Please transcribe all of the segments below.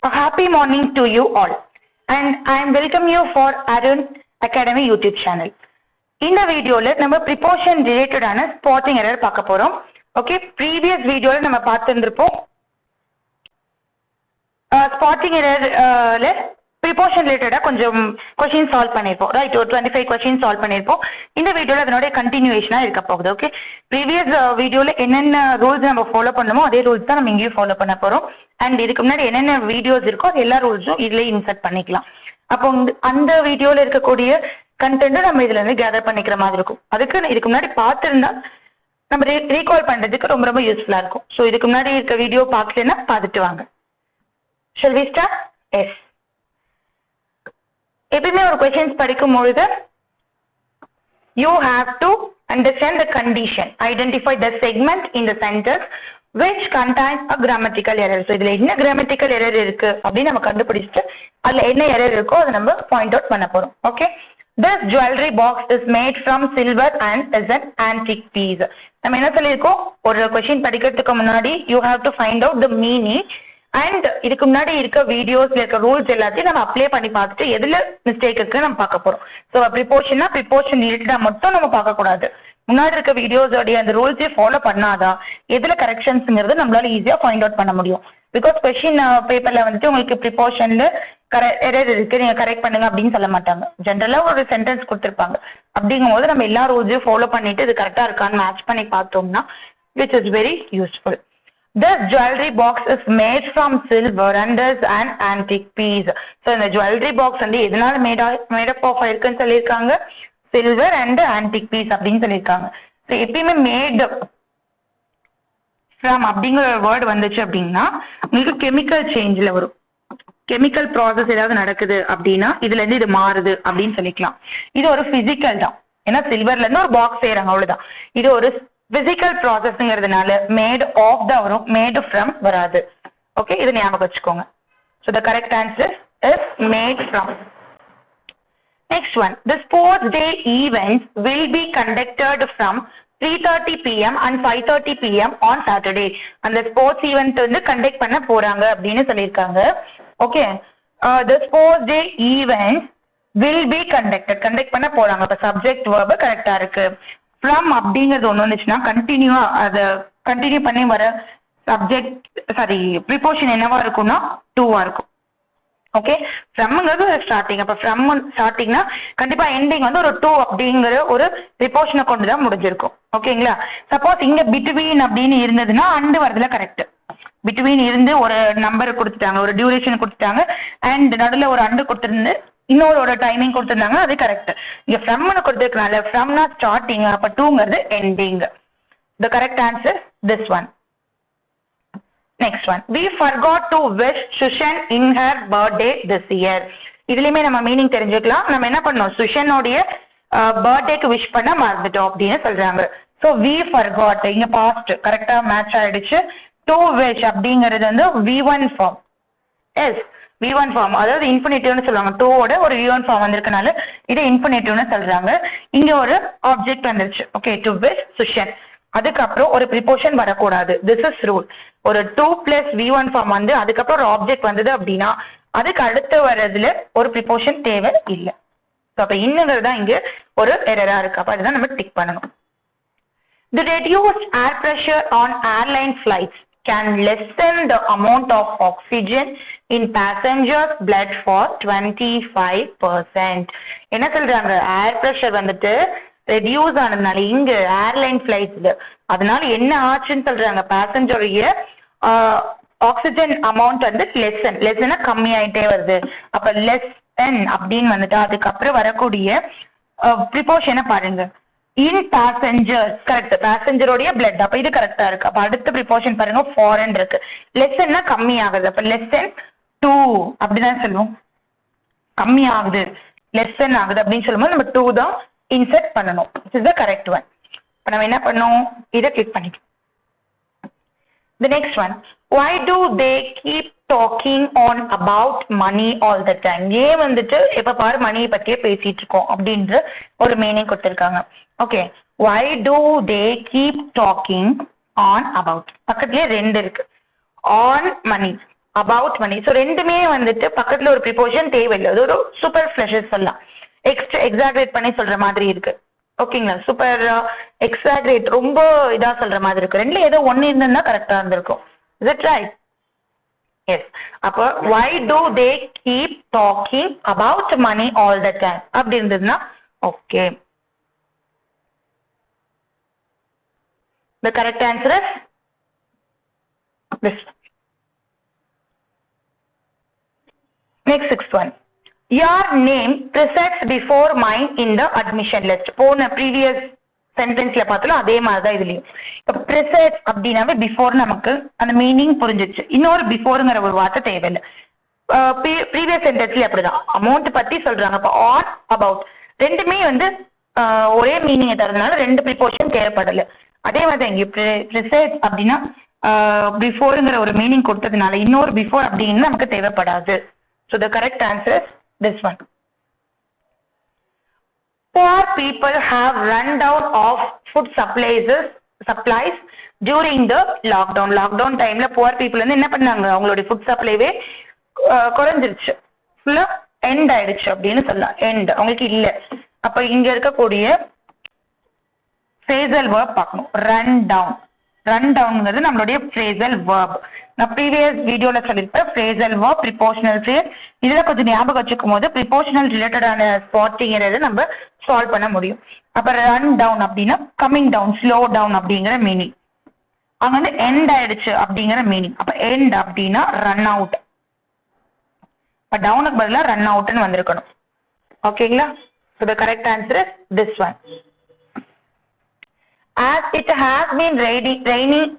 A happy morning to you all, and I am welcome you for Arun Academy YouTube channel. இந்த வீடியோல நம்ம preposition ரிலேட்டடான spotting error பார்க்க போறோம். Okay, previous வீடியோல நம்ம பார்த்துருப்போம் ஸ்பாட்டிங் எரர்ல ப்ரிபோஷன் ரிலேட்டடா கொஞ்சம் கொஸ்டின் சால்வ் பண்ணியிருப்போம், ரைட்? ஒரு 25 கொஸ்டின் சால்வ் பண்ணியிருப்போம். இந்த வீடியோல அதனோட கண்டினியூஷனா இருக்க போகுது. ஓகே, ப்ரீவியஸ் வீடியோல என்னென்ன ரூல்ஸ் நம்ம ஃபாலோ பண்ணணுமோ அதே ரூல்ஸ் தான் நம்ம இங்கேயும் ஃபாலோ பண்ண போறோம். அண்ட் இதுக்கு முன்னாடி என்னென்ன வீடியோஸ் இருக்கோ அது எல்லா ரூல்ஸும் இதுல இன்சர்ட் பண்ணிக்கலாம். அப்போ அந்த வீடியோல இருக்கக்கூடிய கண்டென்ட் நம்ம இதுல இருந்து கேதர் பண்ணிக்கிற மாதிரி இருக்கும். அதுக்கு இதுக்கு முன்னாடி பார்த்துருந்தா நம்ம ரீகால் பண்றதுக்கு ரொம்ப ரொம்ப யூஸ்ஃபுல்லா இருக்கும். ஸோ இதுக்கு முன்னாடி இருக்க வீடியோ பார்க்கலன்னா பார்த்துட்டு வாங்க. Shall we start? Yes. எப்பயுமே ஒரு கொஸ்டின்ஸ் படிக்கும் பொழுது you have to understand the condition, identify the segment in the sentence which contains a grammatical error. So இதுல என்ன grammatical error இருக்கு அப்படின்னு நம்ம கண்டுபிடிச்சிட்டு அதுல என்ன எரர் இருக்கோ அதை நம்ம பாயிண்ட் அவுட் பண்ண போறோம். Okay, this jewelry box is made from silver and is an antique piece. நம்ம என்ன சொல்லியிருக்கோம், ஒரு கொஸ்டின் படிக்கிறதுக்கு முன்னாடி you have to find out the meaning. And இதுக்கு முன்னாடி இருக்க வீடியோஸ்ல இருக்க ரூல்ஸ் எல்லாத்தையும் நம்ம அப்ளை பண்ணி பார்த்துட்டு எதுல மிஸ்டேக் இருக்கு நம்ம பார்க்க போறோம். ஸோ ப்ரிபோஷன்னா ப்ரிபோஷன் ரிலேட்டடா மட்டும் நம்ம பார்க்க கூடாது. முன்னாடி இருக்க வீடியோஸோடைய அந்த ரூல்ஸே ஃபாலோ பண்ணாதான் எதுல கரெக்ஷன்ஸ்ங்கிறது நம்மளால ஈஸியா ஃபைண்ட் அவுட் பண்ண முடியும். பிகாஸ் கொஸ்டின் பேப்பர்ல வந்துட்டு உங்களுக்கு ப்ரிபோஷன்ல எரர் இருக்கு, நீங்க கரெக்ட் பண்ணுங்க அப்படின்னு சொல்ல மாட்டாங்க. ஜென்ரலா ஒரு சென்டென்ஸ் கொடுத்துருப்பாங்க. அப்படிங்கும் போது நம்ம எல்லா ரூல்ஸையும் ஃபாலோ பண்ணிட்டு இது கரெக்டா இருக்கான்னு மேட்ச் பண்ணி பார்த்தோம்னா which is very useful. This jewelry box is made from silver and is an antique piece. So இந்த jewelry box வந்து எதனால made up of இருக்குன்னு சொல்லியிருக்காங்க, silver and antique piece அப்படின்னு சொல்லியிருக்காங்க. ஸோ எப்பயுமே made from அப்படிங்கிற வேர்டு வந்துச்சு அப்படின்னா உங்களுக்கு கெமிக்கல் சேஞ்சில் வரும். கெமிக்கல் ப்ராசஸ் ஏதாவது நடக்குது அப்படின்னா இதுல இருந்து இது மாறுது அப்படின்னு சொல்லிக்கலாம். இது ஒரு பிசிக்கல் தான், ஏன்னா சில்வர்ல இருந்து ஒரு பாக்ஸ் செய்யறாங்க, அவ்வளவுதான். இது ஒரு பிசிக்கல் ப்ராசஸ்ங்கிறதுனால மேட் ஆஃப் தான் வரும், மேட் ஃப்ரம் வராது. ஓகே, இது ஞாபகம் வச்சுக்கோங்க. So the correct answer is made from. Next one, the sports day events will be conducted from 3:30 PM and 5:30 PM on Saturday. அந்த ஸ்போர்ட்ஸ் ஈவெண்ட் வந்து கண்டக்ட் பண்ண போறாங்க அப்படின்னு சொல்லியிருக்காங்க. Okay, the sports day events will be conduct பண்ண போறாங்க. இப்போ subject verb கரெக்டா இருக்கு. ஃப்ரம் அப்படிங்கிறது ஒன்று வந்துச்சுன்னா கண்டினியூவா அதை கண்டினியூ பண்ணி வர சப்ஜெக்ட் ப்ரிபோஷன் என்னவா இருக்கும்னா டூவா இருக்கும். ஓகே, ஃப்ரம்ங்கிறது ஒரு ஸ்டார்டிங். அப்போ ஃப்ரம் ஸ்டார்டிங்னா கண்டிப்பா எண்டிங் வந்து ஒரு டூ அப்படிங்கிற ஒரு ப்ரிபோஷனை கொண்டு தான் முடிஞ்சிருக்கும். ஓகேங்களா? சப்போஸ் இங்க பிட்வீன் அப்படின்னு இருந்ததுன்னா அண்டு வரதுல கரெக்ட். பிட்வீன் இருந்து ஒரு நம்பர் கொடுத்துட்டாங்க, ஒரு டியூரேஷன் கொடுத்துட்டாங்க, அண்ட் நடுவில் ஒரு அண்டு கொடுத்துருந்து இன்னொரு டைமிங் கொடுத்துருந்தாங்க, அது கரெக்ட். இங்க ஃப்ரம்னு கொடுத்துருக்கனால ஃப்ரம்னா ஸ்டார்டிங், அப்ப டூங்கிறது ending. The correct answer this one. Next one, we forgot to wish Sushan in her birthday this year. இதுலயுமே நம்ம மீனிங் தெரிஞ்சுக்கலாம். நம்ம என்ன பண்ணோம், சுஷனோடைய பர்த்டேக்கு விஷ் பண்ண மறந்துட்டோம் அப்படின்னு சொல்றாங்க. ஸோ we forgot இங்க பாஸ்ட் கரெக்டா மேட்ச் ஆயிடுச்சு. to wish அப்படிங்கிறது வந்து V1 form. S, V1 form, அதாவது இன்ஃபினிட்டிவ்னு சொல்லுவாங்க. டூவோட ஒரு V1 ஃபார்ம் வந்திருக்கனால இதை இன்ஃபினிட்டிவ்னு சொல்றாங்க. இங்க ஒரு ஆப்ஜெக்ட் வந்துருச்சு. ஓகே, டு விஷ் சுஷன், அதுக்கப்புறம் ஒரு ப்ரிபோஷன் வரக்கூடாது. This is rule. ஒரு 2 + V1 ஃபார்ம் வந்து அதுக்கப்புறம் ஒரு ஆப்ஜெக்ட் வந்தது அப்படின்னா அதுக்கு அடுத்து வர்றதுல ஒரு ப்ரிபோஷன் தேவை இல்லை. ஸோ அப்போ இன்னுங்கிறது தான் இங்க ஒரு எரரா இருக்கு. அப்போ அதுதான் நம்ம டிக் பண்ணணும். The reduced air pressure on airline flights can lessen the amount of oxygen in passengers blood for 25%. என்ன சொல்றாங்க, ஏர் பிரஷர் வந்துட்டு ரெடியூஸ் ஆனதுனால இங்க ஏர்லைன் ஃபிளைட்ஸ்ல அதனால என்ன ஆச்சுன்னு சொல்றாங்க, பேசஞ்சருடைய ஆக்சிஜன் அமௌண்ட் வந்து லெஸ்ஸனா கம்மி ஆயிட்டே வருது. அப்ப லெஸ்ஸன் அப்படின்னு வந்துட்டு அதுக்கப்புறம் வரக்கூடிய ப்ரிபோஷனை பாருங்க, இன் பேசஞ்சர் கரெக்ட், பேசஞ்சரோடைய பிளட், அப்ப இது கரெக்டா இருக்கு. அப்ப அடுத்த ப்ரிபோஷன் பாருங்க, ஃபாரின் இருக்கு. லெஸ்ஸன்னா கம்மி ஆகுது, அப்ப லெஸ்ஸன் 2 அப்படிதான் சொல்லுவோம். கம்மி ஆகுது, லெஸ்ஸன் ஆகுது அப்படின்னு சொல்லும்போது நம்ம 2 தான் இன்சர்ட் பண்ணணும். It is the correct one. இப்போ நம்ம என்ன பண்ணோம், இதை கிளிக் பண்ணிக்கலாம். The next one, why do they keep talking on about money all the time? ஏன் வந்துட்டு எப்ப பாரு மணியை பத்தியே பேசிட்டு இருக்கோம் அப்படின்ற ஒரு மீனிங் கொடுத்திருக்காங்க. Okay, why do they keep talking on about, பக்கத்துலயே ரெண்டு இருக்கு. on money, about money. So ரெண்டுமே வந்துட்டு பக்கத்துல ஒரு ப்ரிப்போசிஷன் தேவையில்லை, அது ஒரு சூப்பர் ஃபிளஷஸ் சொல்லலாம், எக்ஸாக்ரேட் பண்ணி சொல்ற மாதிரி இருக்கு. ஓகேங்களா, சூப்பர் எக்ஸாக்ரேட் ரொம்ப இதா சொல்ற மாதிரி இருக்கு. ரெண்டுல ஏதோ ஒன்னு இருந்தா கரெக்டா இருந்திருக்கும். Is it right? எஸ். அப்போ why do they keep talking about money all the time அப்படி இருந்ததுன்னா okay. The correct answer is this one. Next, sixth one. Your name precedes before mine in the admission list. போன previous sentenceல பார்த்தோம் அதே மாதிரி தான் இதுலயும். இப்போ precedes அப்படின்னாவே before நமக்கு அந்த மீனிங் புரிஞ்சிச்சு. இன்னொரு பிஃபோர்ங்கிற ஒரு வார்த்தை தேவையில்லை. ப்ரீவியஸ் சென்டென்ஸ்ல அப்படிதான் அமௌண்ட் பத்தி சொல்றாங்க. இப்போ on about ரெண்டுமே வந்து ஒரே மீனிங்கை தரதுனால ரெண்டு ப்ரிப்போசிஷன் தேவைப்படலை. அதே மாதிரி இங்க precedes அப்படின்னா பிஃபோர்ங்கிற ஒரு மீனிங் கொடுத்ததுனால இன்னொரு பிஃபோர் அப்படின்னு நமக்கு தேவைப்படாது. So the correct answer is this one. Poor people have run down of food supplies during the lockdown. Lockdown timeல poor people வந்து என்ன பண்ணாங்க, அவங்களுடைய ஃபுட் சப்ளைவே குறைஞ்சிருச்சு, ஃபுல்லா எண்ட் ஆயிடுச்சு அப்படின்னு சொல்லலாம். எண்ட் அவங்களுக்கு இல்ல. அப்ப இங்க இருக்கக்கூடிய phrasal verb பார்க்கணும். run down. run downங்கிறது நம்மளுடைய phrasal verb. நான் ப்ரீவியஸ் வீடியோல சொல்லியிருப்பேன் phrasal verb, prepositional phrase. இதுல கொஞ்சம் ஞாபகம் வச்சுக்கும் போது prepositional ரிலேட்டடான ஸ்பாட்டிங்கிறத நம்ம சால்வ் பண்ண முடியும். அப்ப run down அப்படின்னா கம்மிங் டவுன், ஸ்லோ டவுன் அப்படிங்கிற மீனிங். அங்க வந்து எண்ட் ஆயிடுச்சு அப்படிங்கிற மீனிங். அப்ப எண்ட் அப்படின்னா ரன் அவுட். இப்ப டவுனுக்கு பதிலா ரன் அவுட்னு வந்திருக்கணும். ஓகேங்களா? So the correct answer is this one. As it has been raining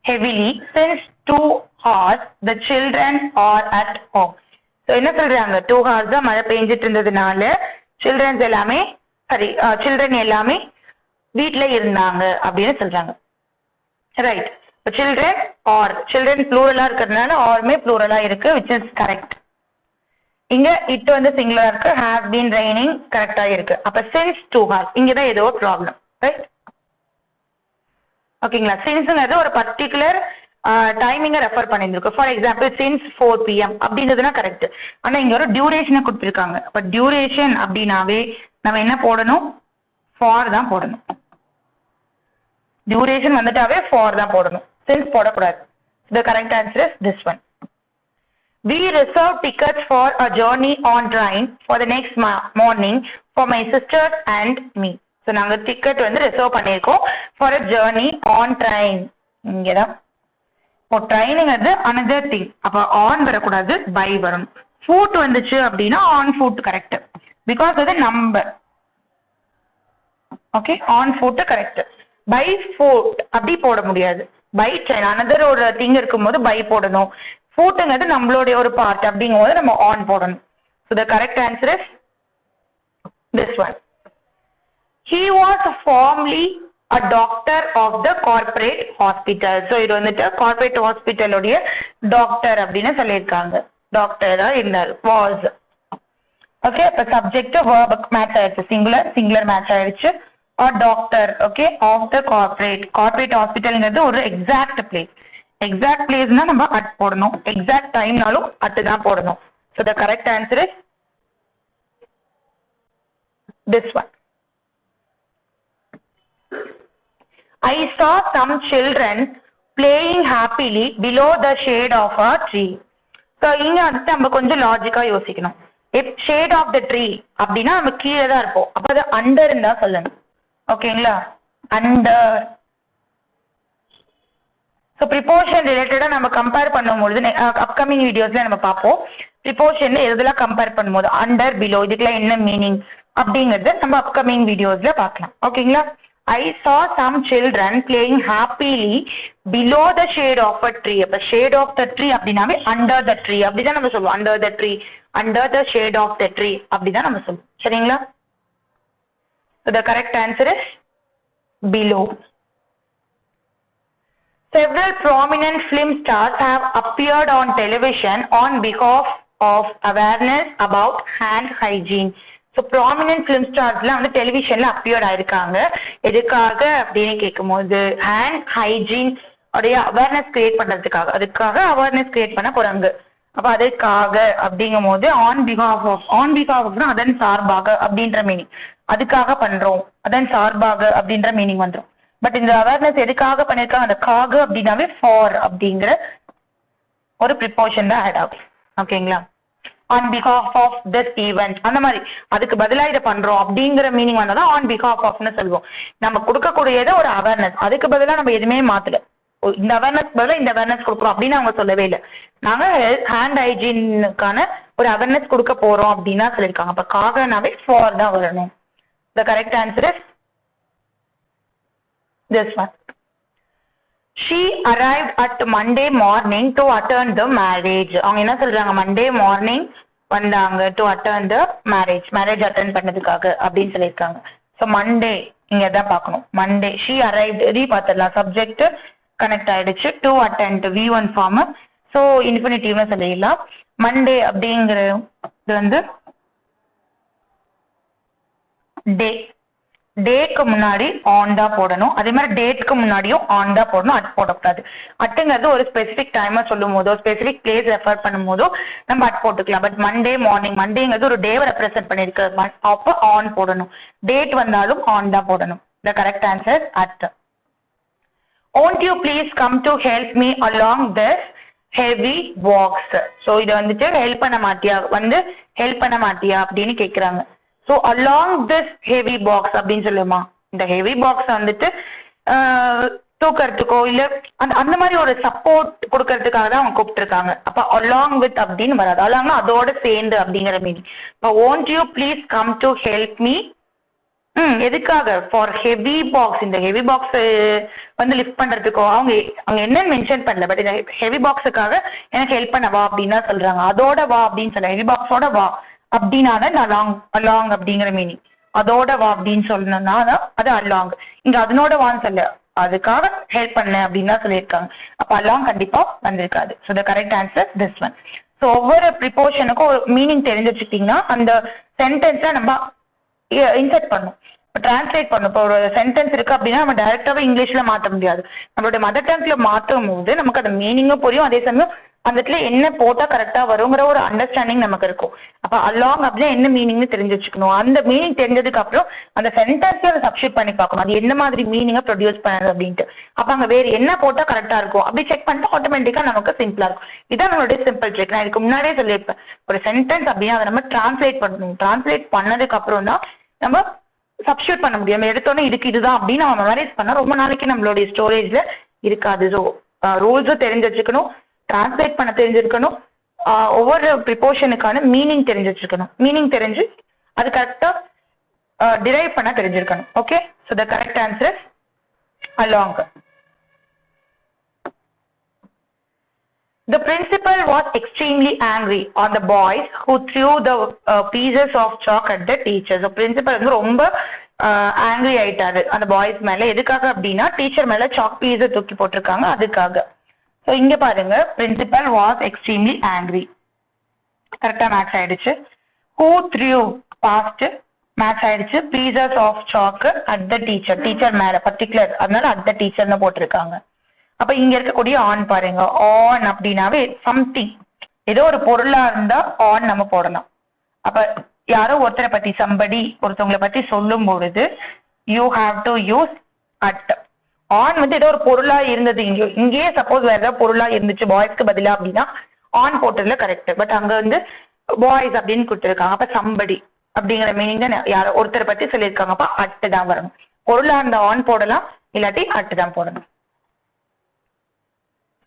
heavily since 2 hours, the children are at home. So என்ன சொல்றாங்க, 2 hours தான் மழை பெஞ்சிட்டு இருந்ததுனால சில்ட்ரன்ஸ் எல்லாமே சில்ட்ரன் எல்லாமே வீட்ல இருந்தாங்க அப்படின்னு சொல்றாங்க. ரைட். இப்போ சில்ட்ரன் ஆர் சில்ட்ரன் ப்ளூரலா இருக்கிறதுனால ஆர்மே ப்ளூரலா இருக்கு, which is correct. இங்க இட் வந்து சிங்குலரா இருக்கு, has been raining கரெக்டா இருக்கு. அப்ப since 2 hours இங்கதான் ஏதோ ப்ராப்ளம். ரைட்? ஓகேங்களா? சின்ஸ்ங்கிறது ஒரு பர்டிகுலர் டைமிங்கை ரெஃபர் பண்ணியிருந்திருக்கு. ஃபார் எக்ஸாம்பிள் சின்ஸ் 4 PM அப்படின்றதுனா கரெக்ட். ஆனா இங்க ஒரு டியூரேஷனை கொடுத்துருக்காங்க. அப்ப டியூரேஷன் அப்படின்னாவே நம்ம என்ன போடணும், ஃபார் தான் போடணும். டியூரேஷன் வந்துட்டாவே ஃபார் தான் போடணும், சின்ஸ் போடக்கூடாது. The correct answer is this one. We reserve tickets for a journey on train for the next morning for my sisters and me. So நாங்க டிக்கெட் வந்து ரிசர்வ் பண்ணியிருக்கோம் for a journey on train. இங்கதான் இப்போ ட்ரெயினுங்கிறது another thing. அப்ப on வரக்கூடாது, by வரணும். Foot வந்துச்சு அப்படின்னா ஆன் ஃபுட் கரெக்ட், பிகாஸ் அது நம்பர். Okay, on foot correct. By foot அப்படி போட முடியாது. பை ட்ரெயின் another ஒரு திங் இருக்கும்போது பை போடணும். ஃபுட்ங்கிறது நம்மளுடைய ஒரு பார்ட் அப்படிங்கும் போது நம்ம ஆன் போடணும். So the correct answer is this one. He was formerly a doctor of the corporate hospital. So இது வந்துட்டு corporate hospital உடைய டாக்டர் அப்படின்னு சொல்லியிருக்காங்க. டாக்டரா இருந்தார், was. ஓகே, இப்ப சப்ஜெக்ட் verb மேட்ச் ஆயிடுச்சு, சிங்குலர் மேட்ச் ஆயிடுச்சு. or doctor, okay, of the corporate hospitalங்கிறது ஒரு எக்ஸாக்ட் பிளேஸ். எக்ஸாக்ட் பிளேஸ்னா நம்ம அட் போடணும், எக்ஸாக்ட் டைம்னாலும் அட்டு தான் போடணும். So the correct answer is this one. I saw some children playing happily below the shade of a tree. So இங்க வந்து நம்ம கொஞ்சம் லாஜிக்கா யோசிக்கணும். இப் ஷேட் ஆஃப் த ட்ரீ அப்படின்னா நம்ம கீழே தான் இருப்போம். அப்ப அது அண்டர் இருந்தா சொல்லணும். ஓகேங்களா? அண்டர். ஸோ ப்ரிப்போஷன் ரிலேட்டடா நம்ம கம்பேர் பண்ணும்போது அப்கமிங் வீடியோஸ்ல நம்ம பார்ப்போம். ப்ரிப்போஷன் எதெல்லாம் கம்பேர் பண்ணும்போது அண்டர், பிலோ இதுக்கெல்லாம் என்ன மீனிங் அப்படிங்கறத நம்ம அப்கமிங் வீடியோஸ்ல பார்க்கலாம். ஓகேங்களா? I saw some children playing happily below the shade of a tree. அப்ப shade of the tree அப்படினாவே under the tree அப்படிதான் நம்ம சொல்லுவோம். under the tree, under the shade of the tree அப்படிதான் நம்ம சொல்லுவோம். சரிங்களா? So the correct answer is below. Several prominent film stars have appeared on television on behalf of awareness about hand hygiene. So prominent film ஸ்டார்ஸ்லாம் வந்து டெலிவிஷன்ல appear ஆயிருக்காங்க. எதுக்காக அப்படின்னு கேட்கும்போது ஹேண்ட் ஹைஜீன் உடைய அவேர்னஸ் கிரியேட் பண்றதுக்காக, அதுக்காக அவேர்னஸ் கிரியேட் பண்ண போறாங்க. அப்ப அதுக்காக அப்படிங்கும் போது ஆன் பிஹாஃப் ஆஃப்னா அதன் சார்பாக அப்படின்ற மீனிங், அதுக்காக பண்றோம் அதன் சார்பாக அப்படின்ற மீனிங் வந்துடும். பட் இந்த அவேர்னஸ் எதுக்காக பண்ணிருக்காங்க, அந்த காக அப்படின்னாவே ஃபார் அப்படிங்கிற ஒரு ப்ரிப்போஷன் தான் ஆட் ஆகும். ஓகேங்களா? On behalf of this event அந்த மாதிரி அதுக்கு பதிலாக இதை பண்றோம் அப்படிங்கிற மீனிங் வந்தாதான் ஆன் பிஹாஃப் ஆஃப்னு சொல்லுவோம். நம்ம கொடுக்கக்கூடியது ஒரு அவேர்னஸ், அதுக்கு பதிலாக நம்ம எதுவுமே மாத்தல. இந்த அவேர்னஸ் பதிலாக இந்த அவேர்னஸ் கொடுக்குறோம் அப்படின்னு அவங்க சொல்லவே இல்லை. நாங்க ஹேண்ட் ஹைஜீனுக்கான ஒரு அவேர்னஸ் கொடுக்க போறோம் அப்படின்னா சொல்லியிருக்காங்க. அப்ப காகனாவே ஃபார் தான் வரணும். த correct answer is this one. She arrived at Monday morning to attend the marriage. அவங்க என்ன சொல்றாங்க, மண்டே மார்னிங் வந்தாங்க to attend the marriage attend பண்ணதுக்காக அப்படின்னு சொல்லியிருக்காங்க. ஸோ மண்டே இங்க தான் பார்க்கணும். மண்டே ஷீ அரைவ்ட் இது பார்த்துடலாம். சப்ஜெக்ட் கனெக்ட் ஆயிடுச்சு. To attend V1 form. So இன்ஃபினிட்டிவ்னு சொல்லிடலாம். மண்டே அப்படிங்கிறது வந்து டே, டேக்கு முன்னாடி ஆன் தான் போடணும். அதே மாதிரி டேட்க்கு முன்னாடியும் ஆன் தான் போடணும், அட் போடக்கூடாது. அட்டுங்கிறது ஒரு ஸ்பெசிஃபிக் டைமை சொல்லும் போதோ ஸ்பெசிஃபிக் பிளேஸ் ரெஃபர் பண்ணும் போதோ நம்ம அட் போட்டுக்கலாம். பட் மண்டே மார்னிங், மண்டேங்கிறது ஒரு டேவை ரெப்ரசென்ட் பண்ணிருக்கு, அப்போ ஆன் போடணும். டேட் வந்தாலும் ஆன் தான் போடணும். த correct answer at. Won't you please come to help me along this heavy box? So இதை வந்துட்டு ஹெல்ப் பண்ண மாட்டியா அப்படின்னு கேட்குறாங்க. So along this heavy box அப்படின்னு சொல்லுமா, இந்த ஹெவி பாக்ஸ் வந்துட்டு தூக்கறதுக்கோ இல்லை அந்த மாதிரி ஒரு சப்போர்ட் கொடுக்கறதுக்காக தான் அவங்க கூப்பிட்டுருக்காங்க. அப்போ அலாங் வித் அப்படின்னு வராது, அலாங்னா அதோட சேர்ந்து அப்படிங்கிற மீனிங். இப்போ won't you please come to help me, எதுக்காக, ஃபார் ஹெவி பாக்ஸ். இந்த ஹெவி பாக்ஸ் வந்து லிஃப்ட் பண்றதுக்கோ அவங்க என்னன்னு மென்ஷன் பண்ணல. பட் இந்த ஹெவி பாக்ஸுக்காக எனக்கு ஹெல்ப் பண்ண வா அப்படின்னு தான் சொல்றாங்க. அதோட வா அப்படின்னு சொல்ல, ஹெவி பாக்ஸோட வா அப்படின்னாதான் அலாங் அப்படிங்கிற மீனிங். அதோட வா அப்படின்னு சொல்லணும்னா அது அலாங். இங்க அதனோட வான்னு சொல்ல, அதுக்காக ஹெல்ப் பண்ண அப்படின்னு தான் சொல்லியிருக்காங்க. அப்ப அலாங் கண்டிப்பா வந்திருக்காது. So the correct answer this one. So ஒவ்வொரு ப்ரிப்போஷனுக்கும் ஒரு மீனிங் தெரிஞ்சு வச்சுக்கிட்டீங்கன்னா அந்த சென்டென்ஸை நம்ம இன்சர்ட் பண்ணும், இப்போ டிரான்ஸ்லேட் பண்ணும். இப்போ ஒரு சென்டென்ஸ் இருக்கு அப்படின்னா நம்ம டைரக்டாவே இங்கிலீஷ்ல மாற்ற முடியாது. நம்மளுடைய மதர் டங்க்ல மாற்றும் போது நமக்கு அந்த மீனிங்கும் புரியும், அதே சமயம் அந்த இடத்துல என்ன போட்டா கரெக்டா வருங்கிற ஒரு அண்டர்ஸ்டாண்டிங் நமக்கு இருக்கும். அப்ப அலாங் அப்படின்னா என்ன மீனிங்னு தெரிஞ்சு வச்சுக்கணும். அந்த மீனிங் தெரிஞ்சதுக்கு அப்புறம் அந்த சென்டென்ஸை அதை சப்ஸ்டியூட் பண்ணி பார்க்கணும், அது என்ன மாதிரி மீனிங்கை ப்ரொடியூஸ் பண்ணது அப்படின்ட்டு. அப்ப அங்க வேற என்ன போட்டா கரெக்டா இருக்கும் அப்படி செக் பண்ணிட்டு ஆட்டோமேட்டிக்கா நமக்கு சிம்பிளா இருக்கும். இதான் நம்மளுடைய சிம்பிள் ட்ரிக். நான் இதுக்கு முன்னாடியே சொல்லியிருப்பேன், ஒரு சென்டென்ஸ் அப்படின்னா அதை நம்ம டிரான்ஸ்லேட் பண்ணணும். டிரான்ஸ்லேட் பண்ணதுக்கு அப்புறம் தான் நம்ம சப்ஸ்டியூட் பண்ண முடியும். நம்ம எடுத்தோன்னே இதுதான் அப்படின்னு நம்ம மெமரைஸ் பண்ணா ரொம்ப நாளைக்கு நம்மளுடைய ஸ்டோரேஜ்ல இருக்காது. ஸோ ரூல்ஸும் தெரிஞ்சு வச்சுக்கணும், டிரான்ஸ்லேட் பண்ண தெரிஞ்சிருக்கணும், ஒவ்வொரு ப்ரிப்போஷனுக்கான மீனிங் தெரிஞ்சு வச்சிருக்கணும். மீனிங் தெரிஞ்சு அது கரெக்டா டிரைவ் பண்ண தெரிஞ்சிருக்கணும். Okay, so the correct answer is along. The principal was extremely angry on the boys who threw the pieces of chalk at the teachers. So principal வந்து ரொம்ப ஆங்கிரி ஆயிட்டாரு அந்த பாய்ஸ் மேல. எதுக்காக அப்படின்னா டீச்சர் மேல சாக் பீஸை தூக்கி போட்டிருக்காங்க அதுக்காக. ஸோ இங்க பாருங்க, பிரின்சிபல் வாஸ் எக்ஸ்ட்ரீம்லி ஆங்கிரி, கரெக்டா மேட்ச் ஆயிடுச்சு. ஹூ த்ரூ பாஸ்ட் மேட்ச் ஆயிடுச்சு. Pieces of chalk at the teacher, teacher மேல பர்டிகுலர், அதனால அட் த டீச்சர்னு போட்டிருக்காங்க. அப்ப இங்க இருக்கக்கூடிய ஆன் பாருங்க, ஆன் அப்படின்னாவே சம்திங், ஏதோ ஒரு பொருளா இருந்தா ஆன் நம்ம போடலாம். அப்ப யாரோ ஒருத்தரை பத்தி சம்படி ஒருத்தவங்களை பத்தி சொல்லும் பொழுது you have to use at. On வந்து ஏதோ ஒரு பொருளா இருந்தது, இங்கேயே சப்போஸ் வேற ஏதாவது பொருளா இருந்துச்சு பாய்ஸ்க்கு பதிலா அப்படின்னா ஆன் போட்டதுல கரெக்ட். பட் அங்க வந்து பாய்ஸ் அப்படின்னு கொடுத்துருக்காங்க. அப்ப சம்படி அப்படிங்கிற மீனிங் தான் யாரோ ஒருத்தரை பத்தி சொல்லியிருக்காங்க. அப்ப அட்டு தான் வரணும். பொருளா இருந்த ஆன் போடலாம், இல்லாட்டி அட்டு தான் போடணும்.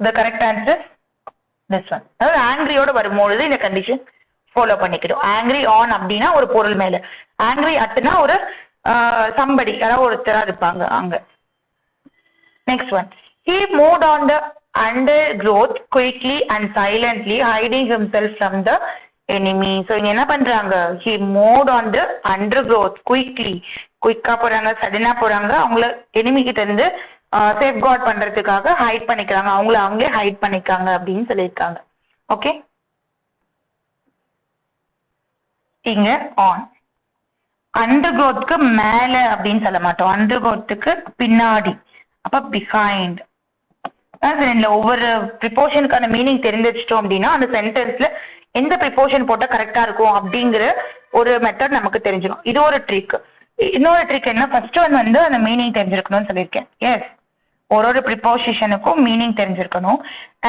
The correct answer this one. அதாவது ஆங்கிரியோட வரும்பொழுது இந்த கண்டிஷன் ஃபாலோ பண்ணிக்கிடும். ஆங்கிரி ஆன் அப்படின்னா ஒரு பொருள் மேல, ஆங்கிரி அட்டுனா ஒரு சம்படி யாராவது ஒருத்தரா இருப்பாங்க அங்க. Next one, he moved on the undergrowth quickly and silently hiding himself from the enemy. So இங்க என்ன பண்றாங்க, he moved on the undergrowth quickly, குயிக்கா போறாங்க, சடனா போறாங்க, அவங்கள எனிமி கிட்ட இருந்து சேஃப்கார்ட் பண்றதுக்காக ஹைட் பண்ணிக்கிறாங்க, அவங்களே ஹைட் பண்ணிக்காங்க அப்படின்னு சொல்லியிருக்காங்க. ஓகே, இங்க ஆன். அண்டர் க்ரோத்துக்கு மேல அப்படின்னு சொல்ல மாட்டோம், அண்டர் க்ரோத்துக்கு பின்னாடி, அப்ப பிஹைண்ட். ரெண்டுல ஒவ்வொரு ப்ரிப்போஷனுக்கான மீனிங் தெரிஞ்சு வச்சிட்டோம் அப்படின்னா அந்த சென்டென்ஸ்ல எந்த ப்ரிப்போஷன் போட்டா கரெக்டா இருக்கும் அப்படிங்கிற ஒரு மெத்தட் நமக்கு தெரிஞ்சிடும். இது ஒரு ட்ரிக். இன்னொரு ட்ரிக் என்ன, ஃபர்ஸ்ட் ஒன் வந்து அந்த மீனிங் தெரிஞ்சிருக்கணும்னு சொல்லியிருக்கேன். எஸ், ஒரு ப்ரிப்போசிஷனுக்கும் மீனிங் தெரிஞ்சிருக்கணும்.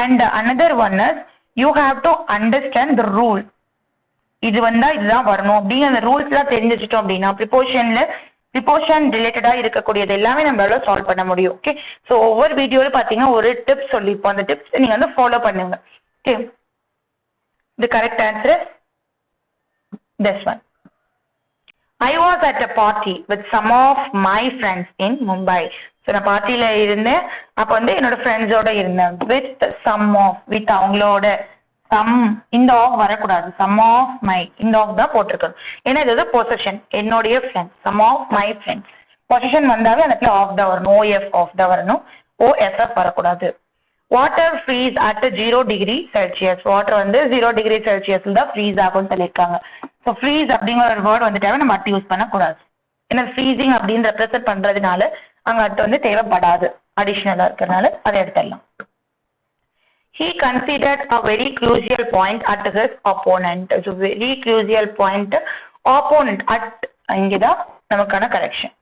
And another one is you have to understand the rule. இது வந்தா இதுதான் வரணும் அப்படிங்கிற அந்த ரூல்ஸ் எல்லாம் தெரிஞ்சு வச்சுட்டோம் அப்படின்னா ப்ரிப்போஷன் ரிலேட்டடா இருக்கக்கூடியது எல்லாமே நம்மளால சால்வ் பண்ண முடியும். ஓகே, ஸோ ஒவ்வொரு வீடியோல பாத்தீங்கன்னா ஒரு டிப்ஸ் சொல்லிப்போம். அந்த டிப்ஸ் நீங்க வந்து ஃபாலோ பண்ணுங்க. Okay, the correct answer is this one. I was at a party with some of my friends in Mumbai. So நான் பார்ட்டியில இருந்தேன், அப்போ வந்து என்னோட ஃப்ரெண்ட்ஸோட இருந்தேன். வித் சம் ஆஃப், வித் அவங்களோட, சம் இந்த ஆஃப் வரக்கூடாது, சம் ஆஃப் மை இந்த ஆஃப் தான் போட்டிருக்கணும். ஏன்னா இது வந்து பொசஷன், என்னுடைய friends, some of my friends. Possession வந்தாவே அந்த இடத்துல ஆஃப் தான் வரணும், ஓஎஃப் ஆஃப் தான் வரணும், ஓஎஸ்எஃப் வரக்கூடாது. Water freeze at 0 degree Celsius. Water வந்து 0 டிகிரி செல்சியஸ்ல தான் ஃப்ரீஸ் ஆகும்னு சொல்லியிருக்காங்க. ஸோ ஃப்ரீஸ் அப்படிங்கிற ஒரு வேர்ட் வந்துட்டாவே நம்ம அட் யூஸ் பண்ணக்கூடாது. ஏன்னா ஃப்ரீசிங் அப்படின்னு ரெப்ரசென்ட் பண்றதுனால அங்க அட் வந்து தேவைப்படாது, அடிஷ்னலா இருக்கிறதுனால அதை எடுத்துடலாம். He considered a very crucial point at his opponent. So very crucial point, opponent at இங்கதான் நமக்கான கரெக்ஷன்.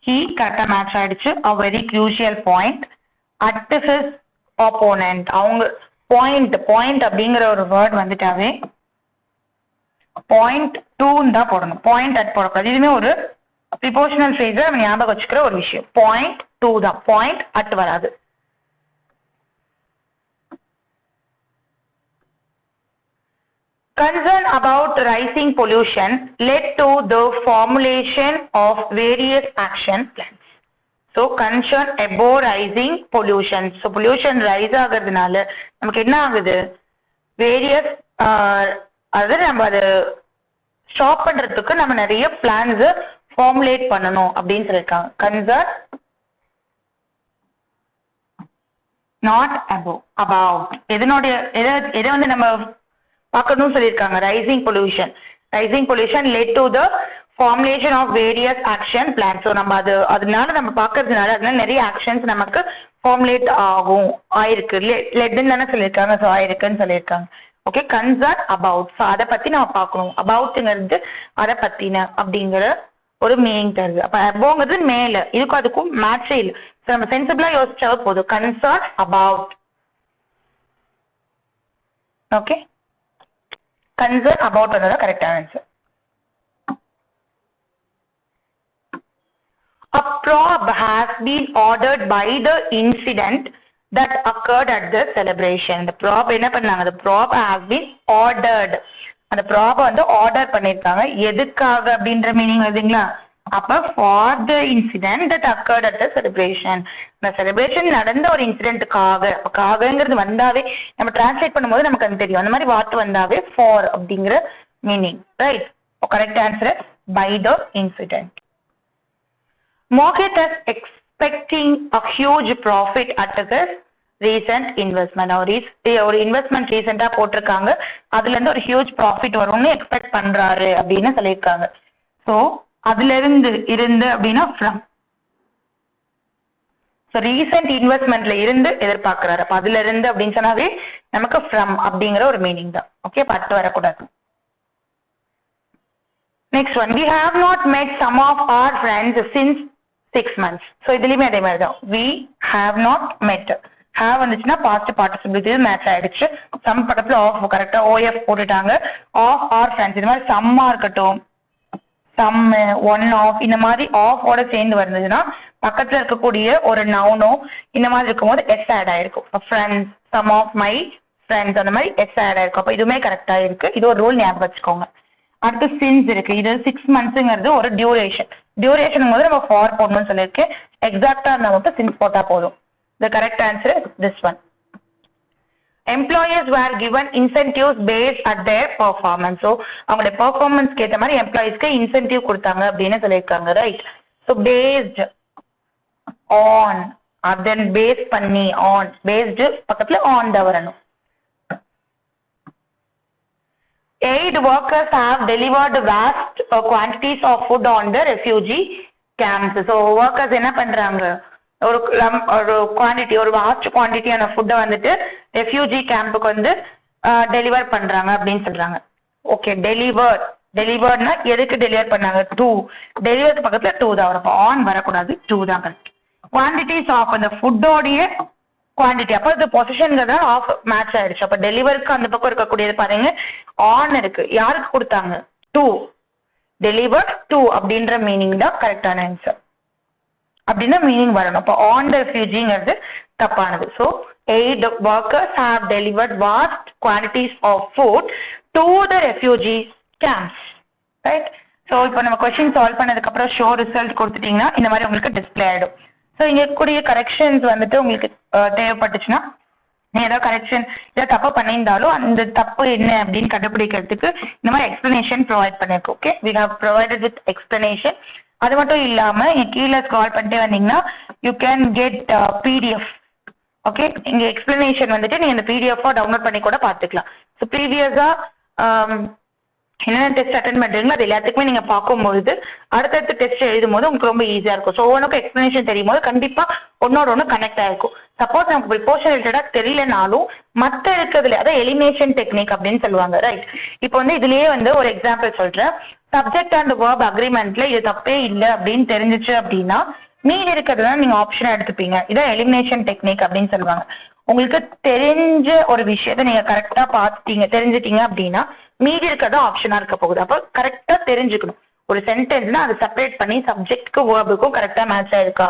He கரெக்டா மேட்ச் ஆயிடுச்சு. A very crucial point at his opponent. அவங்க பாயிண்ட் அப்படிங்கிற ஒரு வேர்ட் வந்துட்டாவே பாயிண்ட் டூன்னு தான் போடணும், பாயிண்ட் அட் போடக்கூடாது. இதுவுமே ஒரு ப்ரிப்போஷனல் ஃப்ரேஸை நம்ம ஞாபகம் வச்சுக்கிற ஒரு விஷயம். பாயிண்ட் டூ தான், பாயிண்ட் அட் வராது. Concern about rising pollution led to the formulation of various action plans. So concern about rising pollution. So pollution rise ஆகிறதுனால நமக்கு என்ன ஆகுது, வேரியஸ் அதாவது நம்ம அதை ஸ்டாப் பண்றதுக்கு நம்ம நிறைய பிளான்ஸ் ஃபார்முலேட் பண்ணணும் அப்படின்னு சொல்லியிருக்காங்க. கன்சர்ன் நாட் அபவுட் எதனுடைய எதை வந்து நம்ம பார்க்கணும்னு சொல்லியிருக்காங்க. Rising pollution led to the formulation of various action plan. So நம்ம அதனால நம்ம பார்க்கறதுனால அதனால நிறைய ஆக்ஷன்ஸ் நமக்கு ஃபார்முலேட் ஆயிருக்கு. லெட்னு தானே சொல்லியிருக்காங்க, ஸோ ஆயிருக்குன்னு சொல்லியிருக்காங்க. Okay, concern about. ஸோ அதை பத்தி நம்ம பார்க்கணும். அபவுட்ங்கிறது அதை பத்தின அப்படிங்கிற ஒரு மீனிங் தருது. அப்ப அபோங்கிறது மேல, இதுக்கும் அதுக்கும் மேட்சே இல்லை. ஸோ நம்ம சென்சிபிளா யோசிச்சாவே போதும். Concern about. Okay, concern about another correct answer. A probe has been ordered by the incident that occurred at the celebration. The probe என்ன பண்ணாங்க, the probe has been ordered. அந்த probe வந்து ஆர்டர் பண்ணிருக்காங்க. எதுக்காக அப்படின்ற meaning வருதுங்களா? அப்ப for the incident that occurred at the celebration. இந்த செலிப்ரேஷன் நடந்த ஒரு இன்சிடென்ட்டுக்காக, காகங்கிறது வந்தாவே நம்ம டிரான்ஸ்லேட் பண்ணும்போது நமக்கு அது தெரியும். அந்த மாதிரி வார்த்தை வந்தாவே ஃபார் அப்படிங்கிற meaning. Right, correct answer by the incident. Mohit is expecting a huge profit at his recent investment. ஒரு இன்வெஸ்ட்மெண்ட் ரீசெண்டா போட்டிருக்காங்க, அதுல இருந்து ஒரு ஹியூஜ் ப்ராஃபிட் வரும்னு எக்ஸ்பெக்ட் பண்றாரு அப்படின்னு சொல்லியிருக்காங்க. ஸோ அதுல இருந்து அப்படின்னா ஃப்ரம். ஸோ ரீசெண்ட் இன்வெஸ்ட்மெண்ட்ல இருந்து எதிர்பார்க்கிறாரு. அப்ப அதுல இருந்து அப்படின்னு சொன்னாவே நமக்கு ஃப்ரம் அப்படிங்கிற ஒரு மீனிங் தான். ஓகே, பட்டு வரக்கூடாது. Next one, we have not met some of our friends since 6 months. So இதுலயுமே அதே மாதிரி தான். we have not met. have வந்துச்சுன்னா பாஸ்ட் பார்ட்டிசிபிள் மேட்ச் ஆயிடுச்சு. சம் படத்துல ஆஃப் கரெக்டா ஓஎஃப் போட்டுட்டாங்க. ஆஃப் ஆர் ஃப்ரெண்ட்ஸ் இந்த மாதிரி சம்மா இருக்கட்டும், சம், ஒன் ஆஃப் இந்த மாதிரி ஆஃப் ஓட சேர்ந்து வருதுன்னா பக்கத்துல இருக்கக்கூடிய ஒரு நவுனோ இந்த மாதிரி இருக்கும்போது எஸ் ஆட் ஆயிருக்கும். Friends, some of my friends அந்த மாதிரி எஸ் ஆட் ஆயிருக்கும். அப்ப இதுவுமே கரெக்டா இருக்கு. இது ஒரு ரூல் ஞாபகம் வச்சுக்கோங்க. அடுத்து சின்ஸ் இருக்கு. இது 6 monthsங்கிறது ஒரு டியூரேஷன் போது நம்ம ஃபார் போடணும்னு சொல்லியிருக்கேன். எக்ஸாக்டா இருந்தா மட்டும் சின்ஸ் போட்டா போதும். The correct answer is this one. Employees were given incentives based at their performance. So அவங்களுடைய பெர்ஃபார்மன்ஸ்க்கு ஏற்ற மாதிரி எம்ப்ளாயிஸ்க்கு இன்சென்டிவ் கொடுத்தாங்க அப்படின்னு சொல்லியிருக்காங்க. ரைட், ஸோ பேஸ்ட் ஆன், அதன் பேஸ் பண்ணி, ஆன் பேஸ்டு பக்கத்துல ஆன் தான் வரணும். Aid workers have delivered vast quantities of food on the refugee camps. So workers என்ன பண்றாங்க, ஒரு குவான்டிட்டி, ஒரு வாஸ்ட் குவான்டிட்டியான ஃபுட்டை வந்துட்டு ரெஃப்யூஜி கேம்புக்கு வந்து டெலிவர் பண்றாங்க அப்படின்னு சொல்றாங்க. ஓகே, டெலிவர்ட்னா எதுக்கு டெலிவர் பண்ணாங்க? டூ. டெலிவருக்கு பக்கத்துல டூ தான் வரும். அப்போ ஆன் வரக்கூடாது, டூ தான் கரெக்ட். குவான்டிட்டிஸ் ஆஃப் அந்த ஃபுட்டோடைய குவான்டிட்டி, அப்போ இது பொசிஷன்ங்கிறத ஆஃப் மேட்ச் ஆயிடுச்சு. அப்போ டெலிவருக்கு அந்த பக்கம் இருக்கக்கூடியது பாருங்க ஆன் இருக்கு. யாருக்கு கொடுத்தாங்க? டூ. டெலிவர் டூ அப்படின்ற மீனிங் தான் கரெக்டான ஆன்சர். அப்படின்னா மீனிங் வரணும். அப்போ ஆன் த ரெஃப்யூஜிங்கிறது தப்பானது. So 8 workers have delivered vast quantities of food to the refugee camps. Right? So இப்போ நம்ம கொஸ்டின் சால்வ் பண்ணதுக்கப்புறம் ஷோ ரிசல்ட் கொடுத்துட்டீங்கன்னா இந்த மாதிரி உங்களுக்கு டிஸ்பிளே ஆகிடும். ஸோ இங்கே இருக்கக்கூடிய கரெக்ஷன்ஸ் வந்துட்டு உங்களுக்கு தேவைப்பட்டுச்சுன்னா நீங்கள் ஏதாவது கரெக்ஷன் ஏதாவது தப்பு பண்ணியிருந்தாலும் அந்த தப்பு என்ன அப்படின்னு கண்டுபிடிக்கிறதுக்கு இந்த மாதிரி எக்ஸ்பிளனேஷன் ப்ரொவைட் பண்ணியிருக்கோம். Okay, we have provided with explanation. அது மட்டும் இல்லாமல் இங்கே கீழே ஸ்க்ரால் பண்ணிட்டே வந்தீங்கன்னா you can get PDF. Okay, இங்கே எக்ஸ்பிளனேஷன் வந்துட்டு நீங்கள் இந்த பிடிஎஃபாக டவுன்லோட் பண்ணி கூட பார்த்துக்கலாம். ஸோ ப்ரீவியஸாக என்னென்ன டெஸ்ட் அட்டன் பண்ணுறீங்களோ அது எல்லாத்துக்குமே நீங்கள் பார்க்கும்போது அடுத்தடுத்த டெஸ்ட் எழுதும் போது உங்களுக்கு ரொம்ப ஈஸியாக இருக்கும். ஸோ ஒவ்வொன்றுக்கும் எக்ஸ்பிளனேஷன் தெரியும் போது கண்டிப்பாக ஒன்னோட ஒன்று கனெக்ட் ஆகிருக்கும். சப்போஸ் நமக்கு ப்ரிப்போர்ஷன் ரிலேட்டடாக தெரியலனாலும் மற்ற இருக்கிறதுல அதாவது எலிமினேஷன் டெக்னிக் அப்படின்னு சொல்லுவாங்க. ரைட்? இப்போ வந்து இதுலேயே வந்து ஒரு எக்ஸாம்பிள் சொல்கிறேன். சப்ஜெக்ட் அண்ட் வேர்ப் அக்ரிமெண்ட்ல இது தப்பே இல்லை அப்படின்னு தெரிஞ்சிச்சு அப்படின்னா மீதி இருக்கிறதுலாம் நீங்கள் ஆப்ஷனாக எடுத்துப்பீங்க. இதான் எலிமினேஷன் டெக்னிக் அப்படின்னு சொல்லுவாங்க. உங்களுக்கு தெரிஞ்ச ஒரு விஷயத்த நீங்கள் கரெக்டாக தெரிஞ்சிட்டீங்க அப்படின்னா மீதி இருக்கிறது ஆப்ஷனாக இருக்க போகுது. அப்போ கரெக்டாக தெரிஞ்சுக்கணும். ஒரு சென்டென்ஸ்னா அதை செப்பரேட் பண்ணி சப்ஜெக்ட்டுக்கும் வேர்புக்கும் கரெக்டாக மேட்ச் ஆயிருக்கா,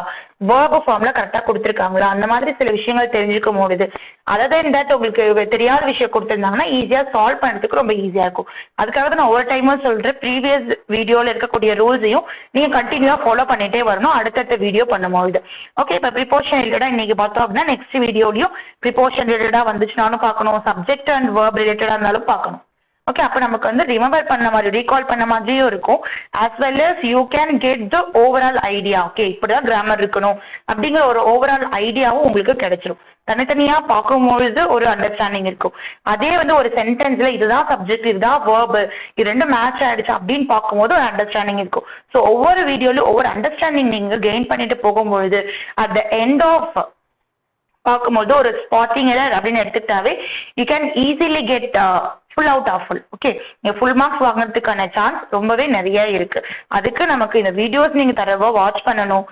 வேர்பு ஃபார்ம்ல கரெக்டாக கொடுத்துருக்காங்களா, அந்த மாதிரி சில விஷயங்கள் தெரிஞ்சுக்க முடியுது. அதர் தட் உங்களுக்கு தெரியாத விஷயம் கொடுத்துருந்தாங்கன்னா ஈஸியாக சால்வ் பண்ணுறதுக்கு ரொம்ப ஈஸியாக இருக்கும். அதுக்காக தான் நான் ஒவ்வொரு டைமும் சொல்கிறேன், ப்ரீவியஸ் வீடியோவில் இருக்கக்கூடிய ரூல்ஸையும் நீங்கள் கண்டினியூவாக ஃபாலோ பண்ணிகிட்டே வரணும் அடுத்தடுத்த வீடியோ பண்ணும்போது. ஓகே, இப்போ ப்ரிப்போர்ஷன் ரிலேட்டடாக இன்னைக்கு பார்த்தோம் அப்படின்னா நெக்ஸ்ட் வீடியோலையும் ப்ரிப்போர்ஷன் ரிலேட்டடாக வந்துச்சுனாலும் பார்க்கணும், சப்ஜெக்ட் அண்ட் வேர்ப் ரிலேட்டடாக இருந்தாலும் பார்க்கணும். ஓகே, அப்போ நமக்கு வந்து ரிமெம்பர் பண்ண மாதிரி ரீகால் பண்ண மாதிரியும் இருக்கும். As well as you can get the overall idea. Okay, இப்படிதான் கிராமர் இருக்கணும் அப்படிங்கிற ஒரு ஓவரால் ஐடியாவும் உங்களுக்கு கிடைச்சிரும். தனித்தனியா பார்க்கும்பொழுது ஒரு அண்டர்ஸ்டாண்டிங் இருக்கும். அதே வந்து ஒரு சென்டென்ஸ்ல இதுதான் சப்ஜெக்ட் இதுதான் வேர்பு இது ரெண்டும் மேட்ச் ஆயிடுச்சு அப்படின்னு பார்க்கும்போது ஒரு அண்டர்ஸ்டாண்டிங் இருக்கும். ஸோ ஒவ்வொரு வீடியோலையும் ஒவ்வொரு அண்டர்ஸ்டாண்டிங் நீங்க கெயின் பண்ணிட்டு போகும்பொழுது அட் த எண்ட் ஆஃப் பார்க்கும்போது ஒரு ஸ்பாட்டிங் எரர் அப்படின்னு எடுத்துக்கிட்டாவே you can easily get full out of full. Okay, நீங்கள் ஃபுல் மார்க்ஸ் வாங்குறதுக்கான சான்ஸ் ரொம்பவே நிறைய இருக்கு. அதுக்கு நமக்கு இந்த வீடியோஸ் நீங்கள் தரவா வாட்ச் பண்ணணும்,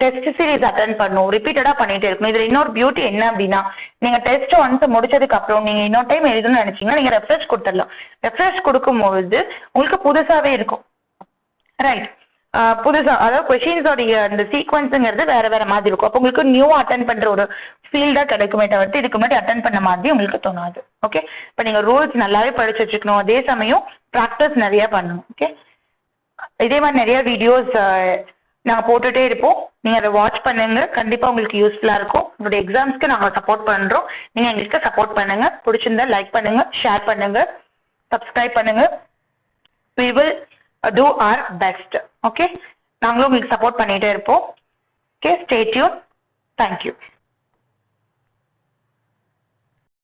டெஸ்ட் சீரீஸ் அட்டன் பண்ணணும், ரிப்பீட்டடாக பண்ணிகிட்டே இருக்கணும். இதில் இன்னொரு பியூட்டி என்ன அப்படின்னா நீங்கள் டெஸ்ட் ஒன்ஸ் முடிச்சதுக்கு அப்புறம் நீங்கள் இன்னொரு டைம் எழுதணும்னு நினச்சிங்கன்னா நீங்கள் ரெஃப்ரெஷ் கொடுத்துடலாம். ரெஃப்ரெஷ் கொடுக்கும்பொழுது உங்களுக்கு புதுசாகவே இருக்கும். ரைட்? புதுசாக அதாவது கொஷின்ஸோடைய அந்த சீக்வன்ஸுங்கிறது வேற வேற மாதிரி இருக்கும். அப்போ உங்களுக்கு நியூ அட்டன் பண்ணுற ஒரு ஃபீல்டாக கிடைக்குமே தவிர்த்து இதுக்கு முன்னாடி அட்டன் பண்ண மாதிரி உங்களுக்கு தோணாது. ஓகே, இப்போ நீங்கள் ரூல்ஸ் நல்லாவே படிச்சு வச்சுக்கணும், அதே சமயம் ப்ராக்டிஸ் நிறைய பண்ணணும். ஓகே, இதே மாதிரி நிறைய வீடியோஸ் நாங்கள் போட்டுகிட்டே இருப்போம். நீங்கள் அதை வாட்ச் பண்ணுங்க, கண்டிப்பாக உங்களுக்கு யூஸ்ஃபுல்லாக இருக்கும். உங்களுடைய எக்ஸாம்ஸ்க்கு நாங்கள் சப்போர்ட் பண்ணுறோம், நீங்கள் எங்களுக்கு சப்போர்ட் பண்ணுங்க. பிடிச்சிருந்தா லைக் பண்ணுங்க, ஷேர் பண்ணுங்க, சப்ஸ்கிரைப் பண்ணுங்க. we will do our best. Okay, நாங்களும் உங்களுக்கு சப்போர்ட் பண்ணிட்டே இருப்போம். Okay, stay tuned. Thank you.